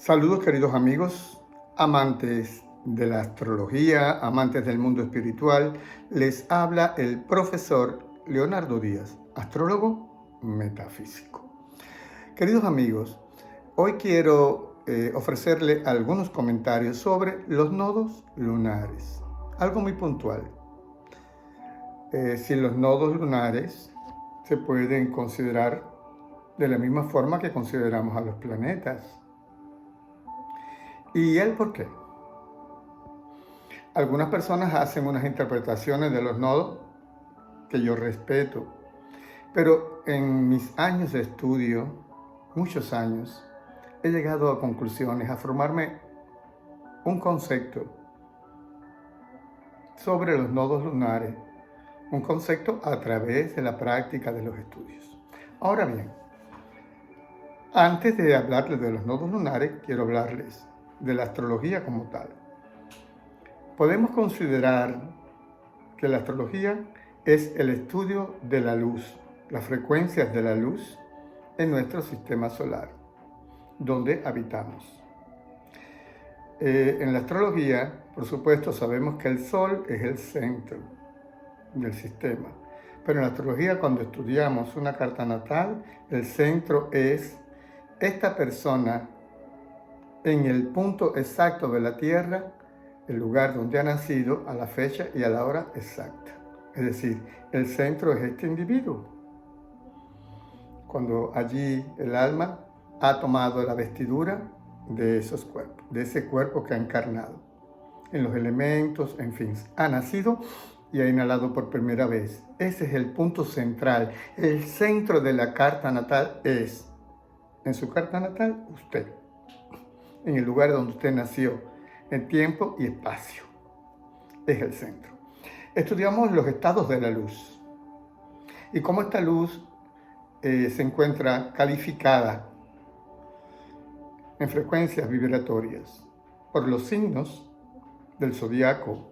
Saludos queridos amigos, amantes de la astrología, amantes del mundo espiritual. Les habla el profesor Leonardo Díaz, astrólogo metafísico. Queridos amigos, hoy quiero ofrecerle algunos comentarios sobre los nodos lunares. Algo muy puntual. Si los nodos lunares se pueden considerar de la misma forma que consideramos a los planetas. ¿Y el por qué? Algunas personas hacen unas interpretaciones de los nodos que yo respeto, pero en mis años de estudio, muchos años, he llegado a conclusiones, a formarme un concepto sobre los nodos lunares, un concepto a través de la práctica de los estudios. Ahora bien, antes de hablarles de los nodos lunares, quiero hablarles de la astrología como tal. Podemos considerar que la astrología es el estudio de la luz, las frecuencias de la luz en nuestro sistema solar, donde habitamos. En la astrología, por supuesto, sabemos que el Sol es el centro del sistema, pero en la astrología, cuando estudiamos una carta natal, el centro es esta persona en el punto exacto de la Tierra, el lugar donde ha nacido, a la fecha y a la hora exacta. Es decir, el centro es este individuo. Cuando allí el alma ha tomado la vestidura de esos cuerpos, de ese cuerpo que ha encarnado, en los elementos, en fin, ha nacido y ha inhalado por primera vez. Ese es el punto central. El centro de la carta natal es, en su carta natal, usted. En el lugar donde usted nació, en tiempo y espacio. Es el centro. Estudiamos los estados de la luz y cómo esta luz se encuentra calificada en frecuencias vibratorias por los signos del zodiaco,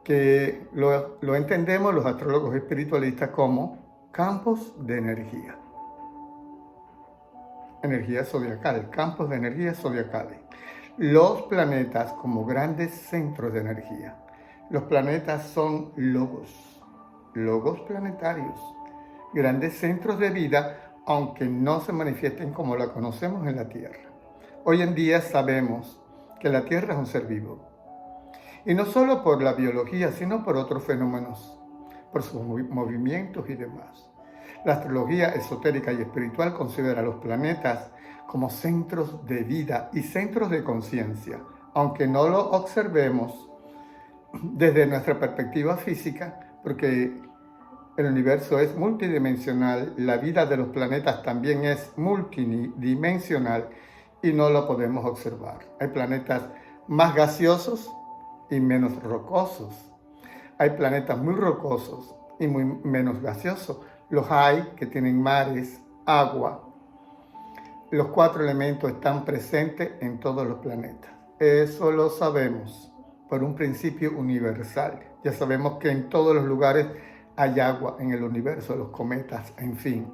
que lo entendemos los astrólogos espiritualistas como campos de energía. Energía zodiacal, campos de energía zodiacales. Los planetas como grandes centros de energía. Los planetas son logos planetarios, grandes centros de vida, aunque no se manifiesten como la conocemos en la Tierra. Hoy en día sabemos que la Tierra es un ser vivo. Y no solo por la biología, sino por otros fenómenos, por sus movimientos y demás. La astrología esotérica y espiritual considera a los planetas como centros de vida y centros de conciencia, aunque no lo observemos desde nuestra perspectiva física, porque el universo es multidimensional, la vida de los planetas también es multidimensional y no lo podemos observar. Hay planetas más gaseosos y menos rocosos. Hay planetas muy rocosos y muy menos gaseosos. Los hay que tienen mares, agua. Los 4 elementos están presentes en todos los planetas. Eso lo sabemos por un principio universal. Ya sabemos que en todos los lugares hay agua en el universo, los cometas, en fin.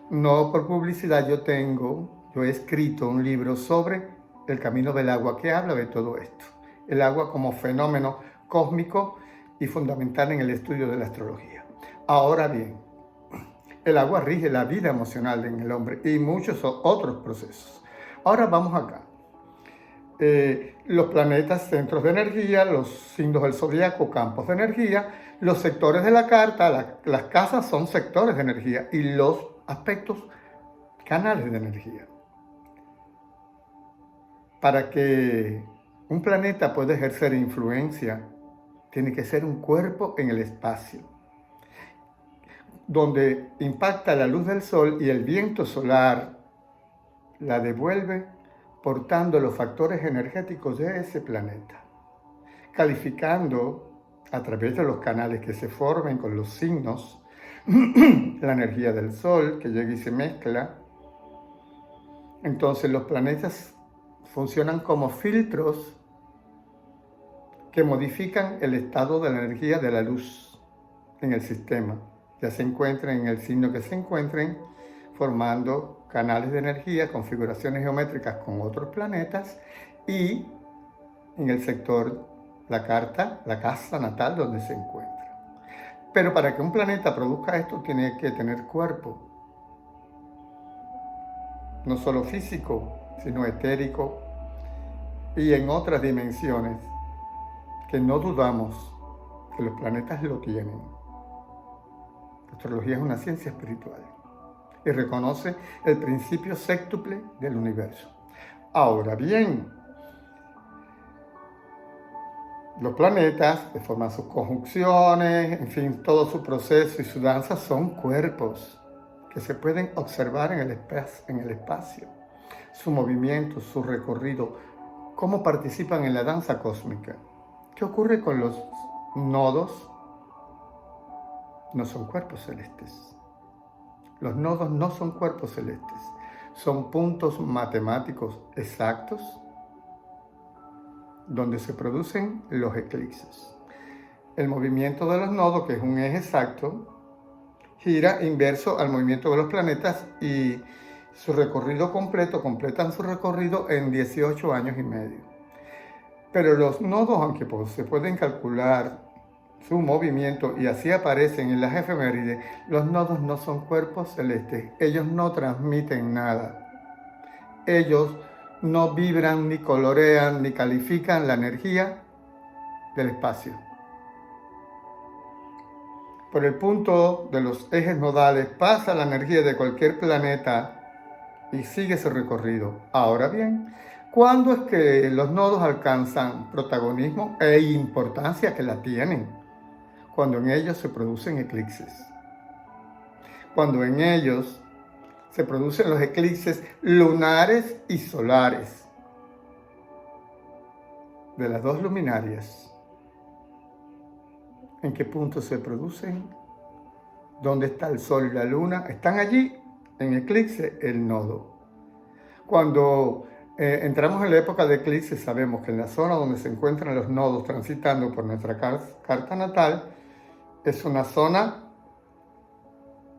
No por publicidad, yo he escrito un libro sobre el camino del agua que habla de todo esto. El agua como fenómeno cósmico y fundamental en el estudio de la astrología. Ahora bien, el agua rige la vida emocional en el hombre y muchos otros procesos. Ahora vamos acá. Los planetas, centros de energía, los signos del zodiaco, campos de energía, los sectores de la carta, las casas son sectores de energía y los aspectos, canales de energía. Para que un planeta pueda ejercer influencia, tiene que ser un cuerpo en el espacio, donde impacta la luz del sol y el viento solar la devuelve portando los factores energéticos de ese planeta, calificando a través de los canales que se formen con los signos, la energía del sol que llega y se mezcla. Entonces los planetas funcionan como filtros que modifican el estado de la energía de la luz en el sistema. Ya se encuentren en el signo que se encuentren, formando canales de energía, configuraciones geométricas con otros planetas y en el sector, la carta, la casa natal donde se encuentra. Pero para que un planeta produzca esto tiene que tener cuerpo, no solo físico, sino etérico y en otras dimensiones que no dudamos que los planetas lo tienen. La astrología es una ciencia espiritual y reconoce el principio séctuple del universo. Ahora bien, los planetas, de forma sus conjunciones, en fin, todo su proceso y su danza son cuerpos que se pueden observar en el espacio, su movimiento, su recorrido, cómo participan en la danza cósmica. ¿Qué ocurre con los nodos? No son cuerpos celestes. Los nodos no son cuerpos celestes, son puntos matemáticos exactos donde se producen los eclipses. El movimiento de los nodos, que es un eje exacto, gira inverso al movimiento de los planetas y su recorrido completan su recorrido en 18 años y medio. Pero los nodos, aunque se pueden calcular su movimiento y así aparecen en las efemérides, los nodos no son cuerpos celestes, ellos no transmiten nada. Ellos no vibran, ni colorean, ni califican la energía del espacio. Por el punto de los ejes nodales pasa la energía de cualquier planeta y sigue su recorrido. Ahora bien, ¿cuándo es que los nodos alcanzan protagonismo e importancia que la tienen? Cuando en ellos se producen eclipses. Cuando en ellos se producen los eclipses lunares y solares de las dos luminarias. ¿En qué punto se producen? ¿Dónde está el sol y la luna? Están allí, en eclipse, el nodo. Cuando entramos en la época de eclipse, sabemos que en la zona donde se encuentran los nodos transitando por nuestra carta natal, es una zona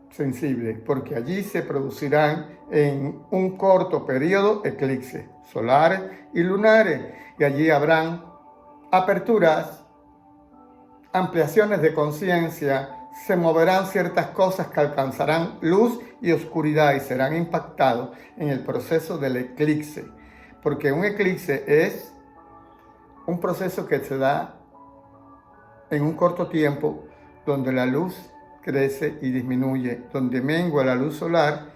sensible, porque allí se producirán en un corto periodo eclipses solares y lunares, y allí habrán aperturas, ampliaciones de conciencia, se moverán ciertas cosas que alcanzarán luz y oscuridad y serán impactados en el proceso del eclipse, porque un eclipse es un proceso que se da en un corto tiempo, donde la luz crece y disminuye, donde mengua la luz solar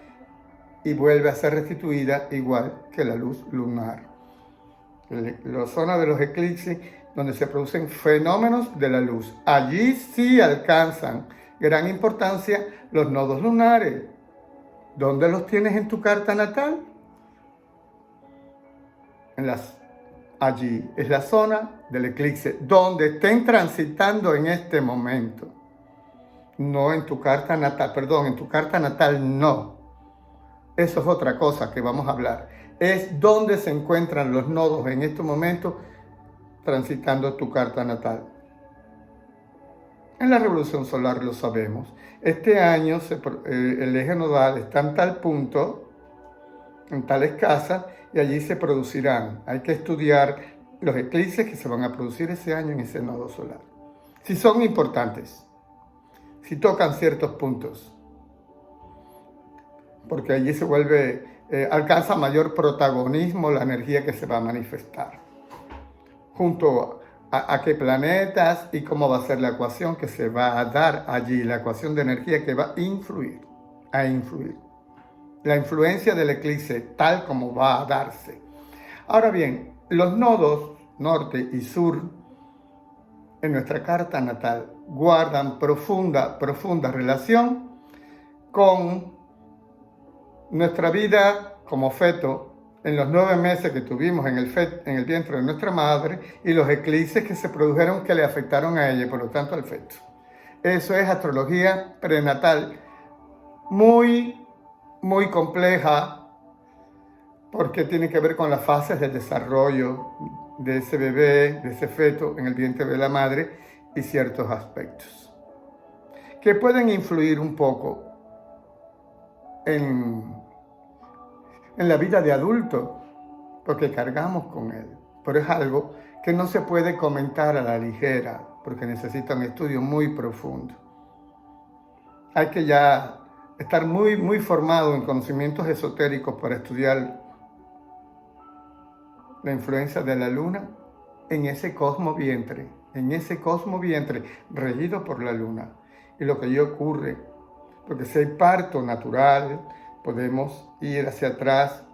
y vuelve a ser restituida igual que la luz lunar. La zona de los eclipses donde se producen fenómenos de la luz. Allí sí alcanzan gran importancia los nodos lunares. ¿Dónde los tienes en tu carta natal? Allí es la zona del eclipse, donde estén transitando en este momento. No en tu carta natal, en tu carta natal no. Eso es otra cosa que vamos a hablar. Es donde se encuentran los nodos en este momento transitando tu carta natal. En la revolución solar lo sabemos. Este año el eje nodal está en tal punto, en tales casas, y allí se producirán. Hay que estudiar los eclipses que se van a producir ese año en ese nodo solar. Si son importantes, si tocan ciertos puntos, porque allí se alcanza mayor protagonismo la energía que se va a manifestar. Junto a qué planetas y cómo va a ser la ecuación que se va a dar allí, la ecuación de energía que va a influir. La influencia del eclipse tal como va a darse. Ahora bien, los nodos norte y sur en nuestra carta natal guardan profunda relación con nuestra vida como feto en los 9 meses que tuvimos en el vientre de nuestra madre y los eclipses que se produjeron que le afectaron a ella y por lo tanto al feto. Eso es astrología prenatal muy, muy compleja porque tiene que ver con las fases del desarrollo de ese bebé, de ese feto en el vientre de la madre y ciertos aspectos que pueden influir un poco en en la vida de adulto, porque cargamos con él. Pero es algo que no se puede comentar a la ligera, porque necesita un estudio muy profundo. Hay que ya estar muy formado en conocimientos esotéricos para estudiar la influencia de la luna en ese cosmo vientre regido por la luna. Y lo que allí ocurre, porque si hay parto natural, podemos ir hacia atrás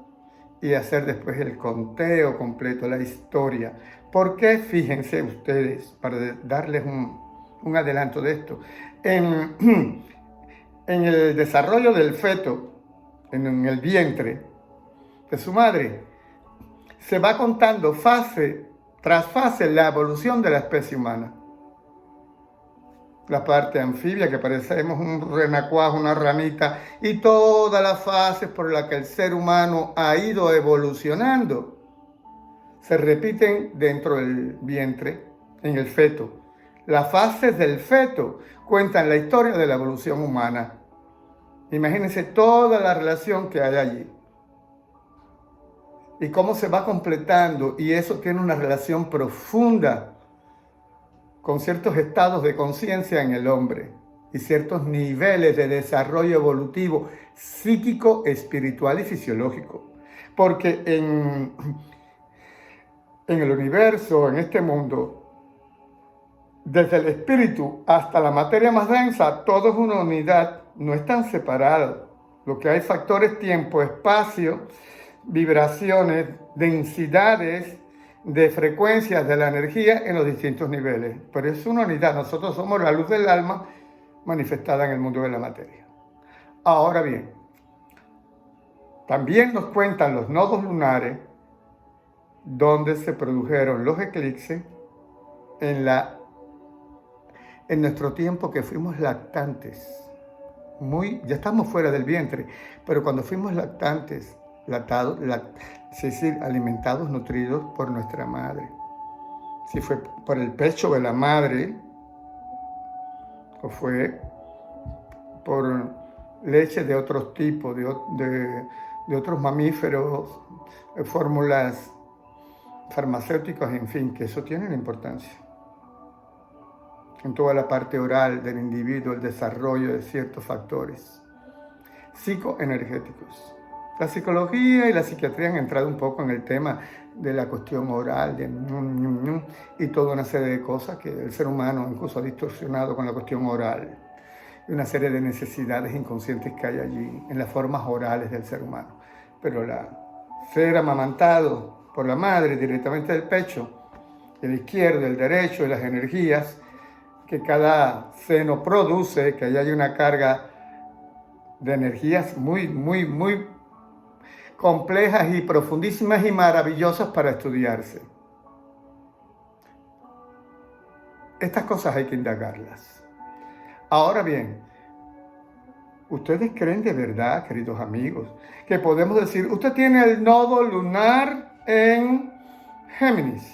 y hacer después el conteo completo, la historia. ¿Por qué? Fíjense ustedes, para darles un adelanto de esto. En el desarrollo del feto, en el vientre de su madre, se va contando fase tras fase la evolución de la especie humana. La parte anfibia, que parecemos un renacuajo, una ranita, y todas las fases por las que el ser humano ha ido evolucionando, se repiten dentro del vientre, en el feto. Las fases del feto cuentan la historia de la evolución humana. Imagínense toda la relación que hay allí. Y cómo se va completando, y eso tiene una relación profunda con ciertos estados de conciencia en el hombre y ciertos niveles de desarrollo evolutivo psíquico, espiritual y fisiológico. Porque en el universo, en este mundo, desde el espíritu hasta la materia más densa, todo es una unidad, no están separados. Lo que hay factores tiempo, espacio, vibraciones, densidades de frecuencias de la energía en los distintos niveles. Pero es una unidad, nosotros somos la luz del alma manifestada en el mundo de la materia. Ahora bien, también nos cuentan los nodos lunares donde se produjeron los eclipses en nuestro tiempo que fuimos lactantes. Ya estamos fuera del vientre, pero cuando fuimos lactantes, es decir, alimentados, nutridos por nuestra madre. Si fue por el pecho de la madre o fue por leche de otros tipos, de otros mamíferos, fórmulas farmacéuticas, en fin, que eso tiene una importancia. En toda la parte oral del individuo, el desarrollo de ciertos factores psicoenergéticos. La psicología y la psiquiatría han entrado un poco en el tema de la cuestión oral, y toda una serie de cosas que el ser humano incluso ha distorsionado con la cuestión oral. Y una serie de necesidades inconscientes que hay allí en las formas orales del ser humano. Pero ser amamantado por la madre directamente del pecho, el izquierdo, el derecho y las energías que cada seno produce, que ahí hay una carga de energías muy complejas y profundísimas y maravillosas para estudiarse. Estas cosas hay que indagarlas. Ahora bien, ¿ustedes creen de verdad, queridos amigos, que podemos decir, usted tiene el nodo lunar en Géminis?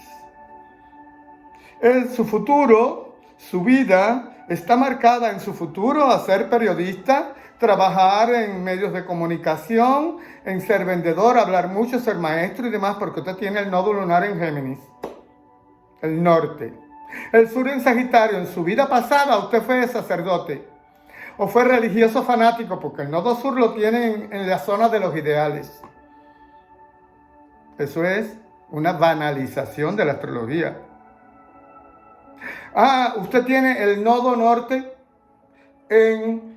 Su futuro, su vida, está marcada en su futuro a ser periodista, trabajar en medios de comunicación, en ser vendedor, hablar mucho, ser maestro y demás, porque usted tiene el nodo lunar en Géminis, el norte. El sur en Sagitario, en su vida pasada usted fue sacerdote o fue religioso fanático, porque el nodo sur lo tiene en la zona de los ideales. Eso es una banalización de la astrología. Usted tiene el nodo norte en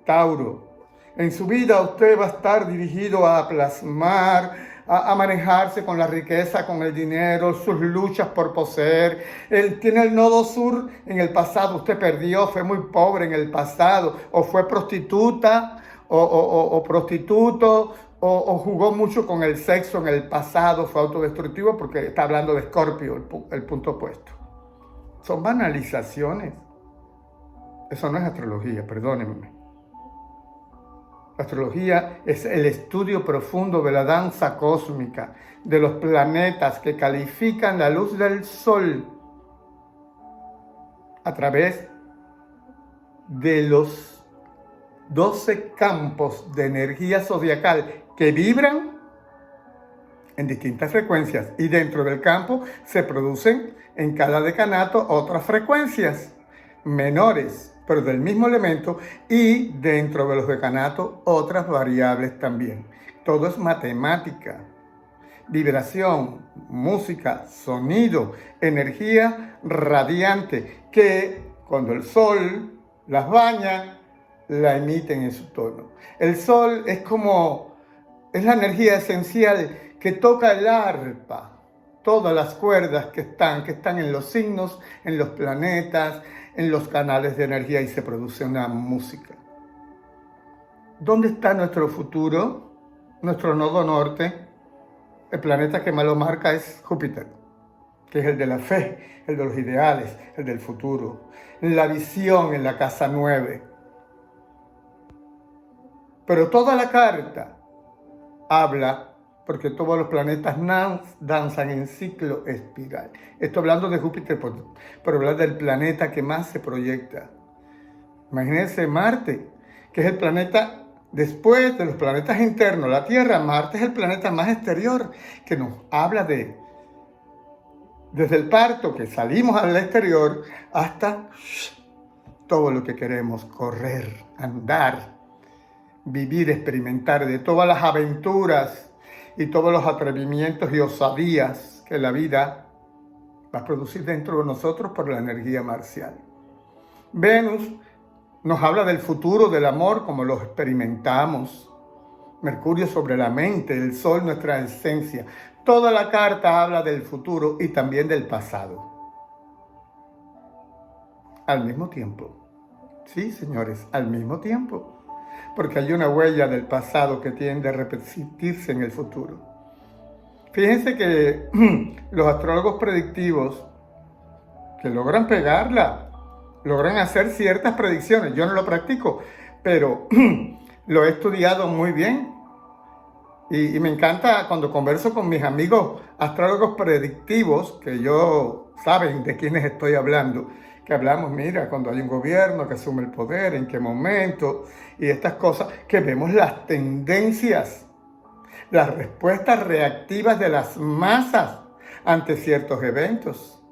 Tauro. En su vida usted va a estar dirigido a plasmar, a manejarse con la riqueza, con el dinero, sus luchas por poseer. Él tiene el nodo sur en el pasado. Usted perdió, fue muy pobre en el pasado, o fue prostituta, o prostituto, o jugó mucho con el sexo en el pasado, fue autodestructivo, porque está hablando de Escorpio, el punto opuesto. Son banalizaciones. Eso no es astrología, perdónenme. La astrología es el estudio profundo de la danza cósmica, de los planetas que califican la luz del sol a través de los 12 campos de energía zodiacal que vibran en distintas frecuencias y dentro del campo se producen en cada decanato otras frecuencias menores, pero del mismo elemento, y dentro de los decanatos otras variables también. Todo es matemática, vibración, música, sonido, energía radiante que cuando el sol las baña, la emiten en su tono. El sol es la energía esencial que toca el arpa, todas las cuerdas que están en los signos, en los planetas, en los canales de energía y se produce una música. ¿Dónde está nuestro futuro? Nuestro nodo norte, el planeta que más lo marca es Júpiter, que es el de la fe, el de los ideales, el del futuro, la visión en la casa 9. Pero toda la carta habla, porque todos los planetas danzan en ciclo espiral. Estoy hablando de Júpiter, por hablar del planeta que más se proyecta. Imagínense Marte, que es el planeta, después de los planetas internos, la Tierra, Marte es el planeta más exterior, que nos habla desde el parto, que salimos al exterior, hasta todo lo que queremos, correr, andar, vivir, experimentar, de todas las aventuras y todos los atrevimientos y osadías que la vida va a producir dentro de nosotros por la energía marcial. Venus nos habla del futuro, del amor, como lo experimentamos. Mercurio sobre la mente, el Sol nuestra esencia. Toda la carta habla del futuro y también del pasado. Al mismo tiempo. Sí, señores, al mismo tiempo. Porque hay una huella del pasado que tiende a repetirse en el futuro. Fíjense que los astrólogos predictivos que logran pegarla, logran hacer ciertas predicciones. Yo no lo practico, pero lo he estudiado muy bien. Y me encanta cuando converso con mis amigos astrólogos predictivos, que saben de quiénes estoy hablando, que hablamos, mira, cuando hay un gobierno que asume el poder, en qué momento, y estas cosas, que vemos las tendencias, las respuestas reactivas de las masas ante ciertos eventos.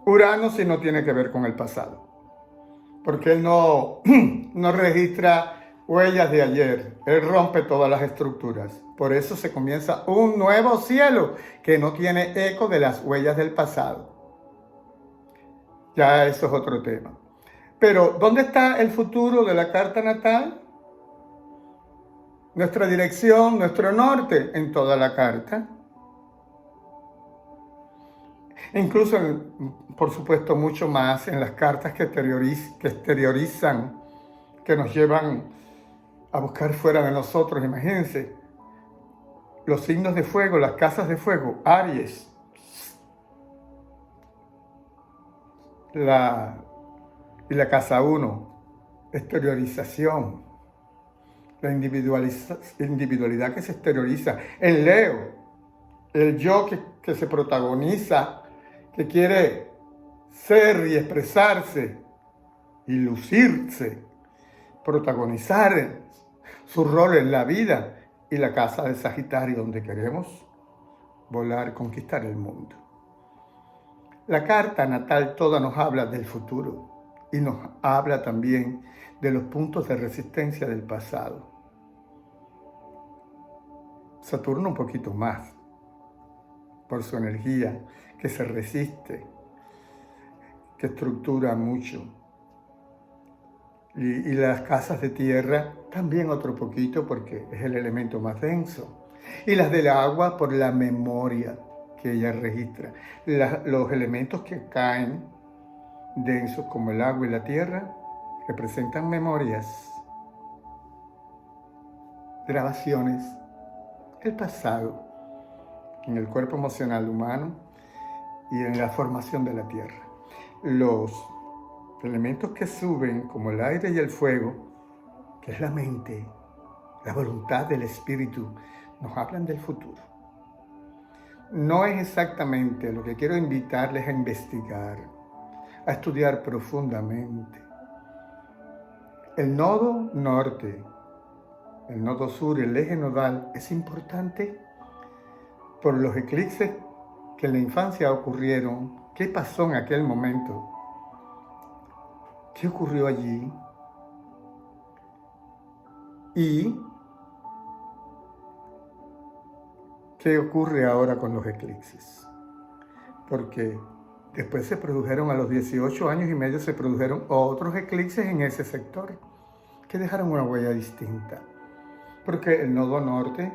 Urano sí no tiene que ver con el pasado, porque él no registra huellas de ayer, él rompe todas las estructuras. Por eso se comienza un nuevo cielo que no tiene eco de las huellas del pasado. Ya eso es otro tema. Pero, ¿dónde está el futuro de la carta natal? Nuestra dirección, nuestro norte en toda la carta. Incluso, por supuesto, mucho más en las cartas que exteriorizan, que nos llevan a buscar fuera de nosotros. Imagínense, los signos de fuego, las casas de fuego, Aries, y la casa 1, exteriorización, la individualidad que se exterioriza. En Leo, el yo que se protagoniza, que quiere ser y expresarse y lucirse, protagonizar su rol en la vida, y la casa de Sagitario, donde queremos volar, conquistar el mundo. La carta natal toda nos habla del futuro y nos habla también de los puntos de resistencia del pasado. Saturno un poquito más, por su energía, que se resiste, que estructura mucho. Y las casas de tierra también otro poquito, porque es el elemento más denso. Y las del agua por la memoria que ella registra. Los elementos que caen densos como el agua y la tierra representan memorias, grabaciones, el pasado en el cuerpo emocional humano y en la formación de la tierra. Los elementos que suben, como el aire y el fuego, que es la mente, la voluntad del espíritu, nos hablan del futuro. No es exactamente lo que quiero invitarles a investigar, a estudiar profundamente. El nodo norte el nodo sur, el eje nodal, es importante por los eclipses que en la infancia ocurrieron. ¿Qué pasó en aquel momento? ¿Qué ocurrió allí? ¿Y qué ocurre ahora con los eclipses? Porque después se produjeron, a los 18 años y medio, se produjeron otros eclipses en ese sector que dejaron una huella distinta. Porque el nodo norte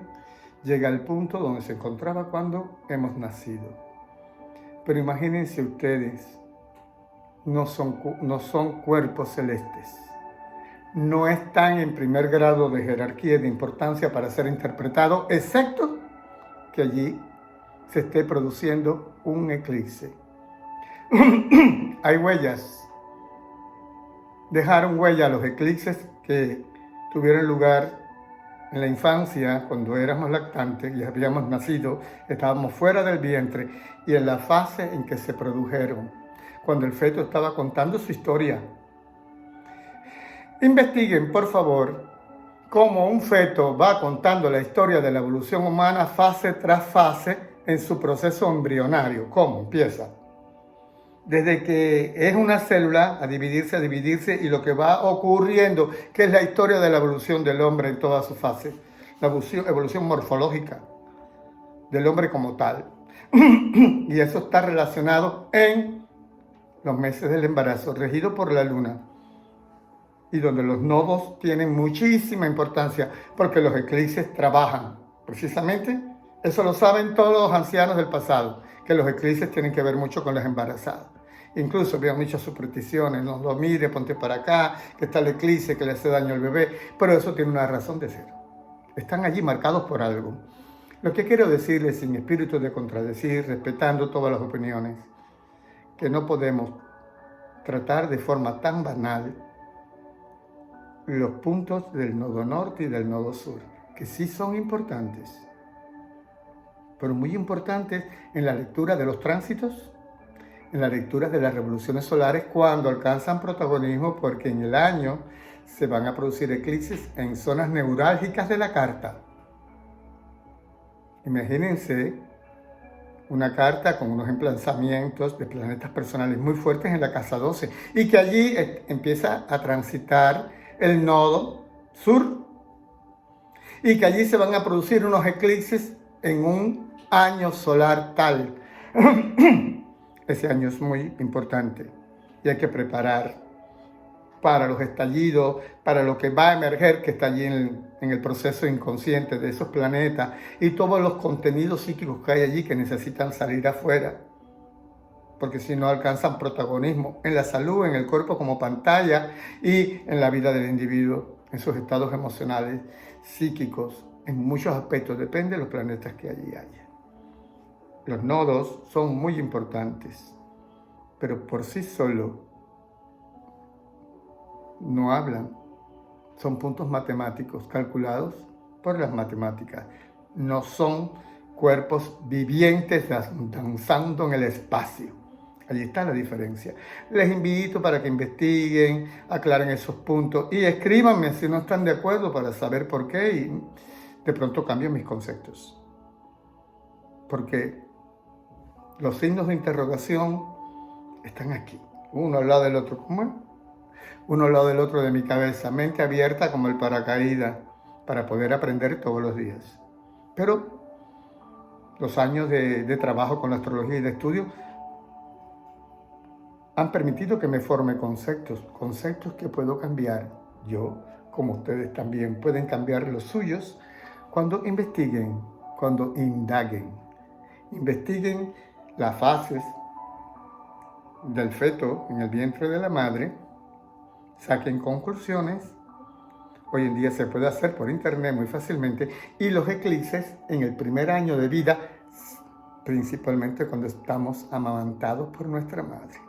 llega al punto donde se encontraba cuando hemos nacido. Pero imagínense ustedes, no son cuerpos celestes. No están en primer grado de jerarquía y de importancia para ser interpretados, excepto que allí se esté produciendo un eclipse. Hay huellas. Dejaron huella los eclipses que tuvieron lugar en la infancia, cuando éramos lactantes y habíamos nacido, estábamos fuera del vientre, y en la fase en que se produjeron, cuando el feto estaba contando su historia. Investiguen, por favor, cómo un feto va contando la historia de la evolución humana fase tras fase en su proceso embrionario. ¿Cómo empieza? Desde que es una célula a dividirse, y lo que va ocurriendo, que es la historia de la evolución del hombre en todas sus fases, la evolución morfológica del hombre como tal. Y eso está relacionado en los meses del embarazo, regido por la luna, y donde los nodos tienen muchísima importancia, porque los eclipses trabajan. Precisamente, eso lo saben todos los ancianos del pasado, que los eclipses tienen que ver mucho con las embarazadas. Incluso habían muchas supersticiones, no lo mire, ponte para acá, que está el eclipse, que le hace daño al bebé, pero eso tiene una razón de ser. Están allí marcados por algo. Lo que quiero decirles, sin espíritu de contradecir, respetando todas las opiniones, que no podemos tratar de forma tan banal los puntos del nodo norte y del nodo sur, que sí son importantes, pero muy importantes en la lectura de los tránsitos, en la lectura de las revoluciones solares cuando alcanzan protagonismo, porque en el año se van a producir eclipses en zonas neurálgicas de la carta. Imagínense una carta con unos emplazamientos de planetas personales muy fuertes en la casa 12 y que allí empieza a transitar el nodo sur y que allí se van a producir unos eclipses en un año solar tal. Ese año es muy importante y hay que preparar para los estallidos, para lo que va a emerger, que está allí en el proceso inconsciente de esos planetas y todos los contenidos psíquicos que hay allí que necesitan salir afuera, porque si no alcanzan protagonismo en la salud, en el cuerpo como pantalla y en la vida del individuo, en sus estados emocionales, psíquicos, en muchos aspectos, depende de los planetas que allí haya. Los nodos son muy importantes, pero por sí solos no hablan. Son puntos matemáticos calculados por las matemáticas. No son cuerpos vivientes danzando en el espacio. Allí está la diferencia. Les invito para que investiguen, aclaren esos puntos y escríbanme si no están de acuerdo para saber por qué y de pronto cambio mis conceptos. Porque los signos de interrogación están aquí, uno al lado del otro. ¿Cómo es? Uno al lado del otro de mi cabeza, mente abierta como el paracaídas para poder aprender todos los días. Pero los años de trabajo con la astrología y de estudio han permitido que me forme conceptos que puedo cambiar yo, como ustedes también pueden cambiar los suyos cuando investiguen, cuando indaguen. Investiguen las fases del feto en el vientre de la madre, saquen conclusiones. Hoy en día se puede hacer por internet muy fácilmente, y los eclipses en el primer año de vida, principalmente cuando estamos amamantados por nuestra madre.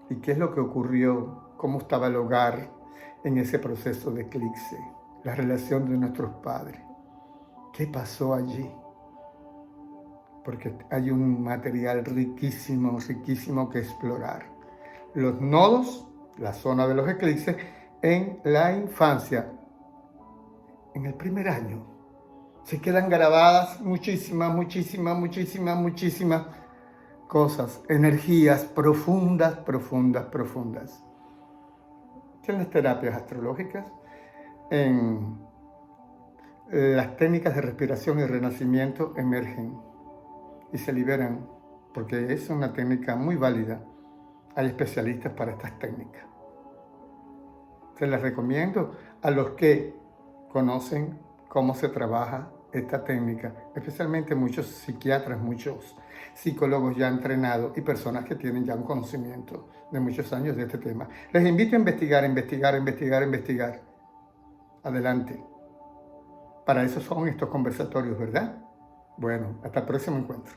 ¿Y qué es lo que ocurrió? ¿Cómo estaba el hogar en ese proceso de eclipse? La relación de nuestros padres. ¿Qué pasó allí? Porque hay un material riquísimo, riquísimo que explorar. Los nodos, la zona de los eclipses, en la infancia, en el primer año, se quedan grabadas muchísimas cosas, energías profundas. En las terapias astrológicas, en las técnicas de respiración y renacimiento emergen y se liberan, porque es una técnica muy válida. Hay especialistas para estas técnicas. Se las recomiendo a los que conocen cómo se trabaja esta técnica, especialmente muchos psiquiatras, muchos psicólogos ya entrenados y personas que tienen ya un conocimiento de muchos años de este tema. Les invito a investigar. Adelante. Para eso son estos conversatorios, ¿verdad? Bueno, hasta el próximo encuentro.